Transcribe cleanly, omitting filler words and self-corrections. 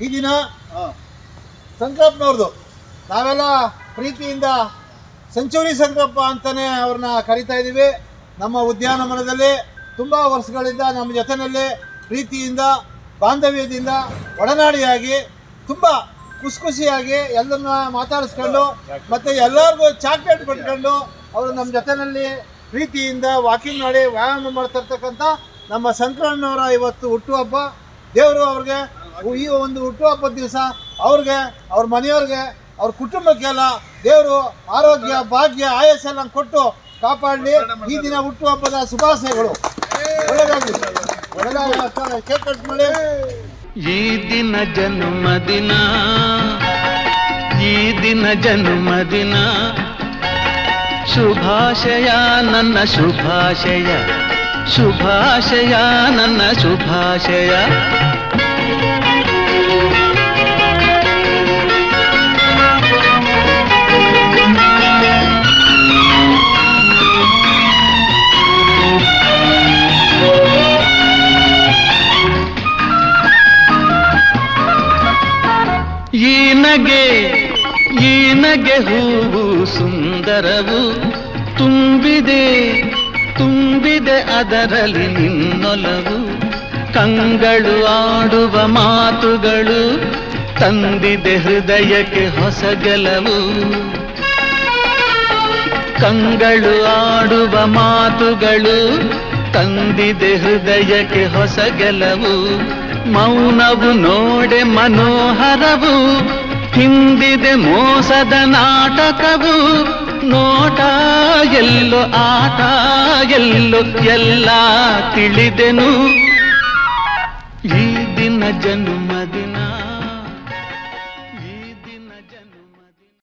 ಈ ದಿನ ಸಂಕ್ರಪ್ಪನವ್ರದ್ದು ನಾವೆಲ್ಲ ಪ್ರೀತಿಯಿಂದ ಸೆಂಚುರಿ ಸಂಕ್ರಪ್ಪ ಅಂತಲೇ ಅವ್ರನ್ನ ಕರಿತಾ ಇದ್ದೀವಿ. ನಮ್ಮ ಉದ್ಯಾನವನದಲ್ಲಿ ತುಂಬ ವರ್ಷಗಳಿಂದ ನಮ್ಮ ಜೊತೆಯಲ್ಲಿ ಪ್ರೀತಿಯಿಂದ ಬಾಂಧವ್ಯದಿಂದ ಒಡನಾಡಿಯಾಗಿ ತುಂಬ ಖುಷಿಯಾಗಿ ಎಲ್ಲರನ್ನ ಮಾತಾಡಿಸ್ಕೊಂಡು ಮತ್ತು ಎಲ್ಲರಿಗೂ ಚಾಕ್ಲೇಟ್ ಕೊಟ್ಕೊಂಡು ಅವರು ನಮ್ಮ ಜೊತೆಯಲ್ಲಿ ಪ್ರೀತಿಯಿಂದ ವಾಕಿಂಗ್ ಮಾಡಿ ವ್ಯಾಯಾಮ ಮಾಡ್ತಿರ್ತಕ್ಕಂಥ ನಮ್ಮ ಸಂಕ್ರಣ್ಣವರ ಇವತ್ತು ಹುಟ್ಟುಹಬ್ಬ. ದೇವರು ಅವ್ರಿಗೆ ಈ ಒಂದು ಹುಟ್ಟುಹಬ್ಬದ ದಿವಸ ಅವ್ರಿಗೆ, ಅವ್ರ ಮನೆಯವ್ರಿಗೆ, ಅವ್ರ ಕುಟುಂಬಕ್ಕೆಲ್ಲ ದೇವರು ಆರೋಗ್ಯ ಭಾಗ್ಯ ಆಯಸ್ಸೆಲ್ಲ ಕೊಟ್ಟು ಕಾಪಾಡಲಿ. ಈ ದಿನ ಹುಟ್ಟುಹಬ್ಬದ ಶುಭಾಶಯಗಳು. ಒಳ್ಳೆದಾಗಲಿ. ಕೇಕ್ ಕಟ್ ಮಾಡಿ. ಈ ದಿನ ಜನ್ಮದಿನ, ಈ ದಿನ ಜನ್ಮದಿನ, ಶುಭಾಶಯ ನನ್ನ ಶುಭಾಶಯ, ಶುಭಾಶಯ ನನ್ನ ಶುಭಾಶಯ. ಈ ನಗೆ ಹೂವು ಸುಂದರವು, ತುಂಬಿದೆ ತುಂಬಿದೆ ಅದರಲ್ಲಿ ನಿನ್ನೊಲವು. ಕಂಗಳು ಆಡುವ ಮಾತುಗಳು ತಂದಿದೆ ಹೃದಯಕ್ಕೆ ಹೊಸ ಗೆಲುವು. ಕಂಗಳು ಆಡುವ ಮಾತುಗಳು ತಂದಿದೆ ಹೃದಯಕ್ಕೆ ಹೊಸ ಗೆಲುವು. ಮೌನವು ನೋಡೆ ಮನೋಹರವು, ಹಿಂದಿದೆ ಮೋಸದ ನಾಟಕವು. ನೋಟ ಎಲ್ಲೋ ಆಟ ಎಲ್ಲೋ ಎಲ್ಲ ತಿಳಿದೆನು. ಈ ದಿನ ಜನ್ಮದಿನ, ಈ ದಿನ ಜನ್ಮ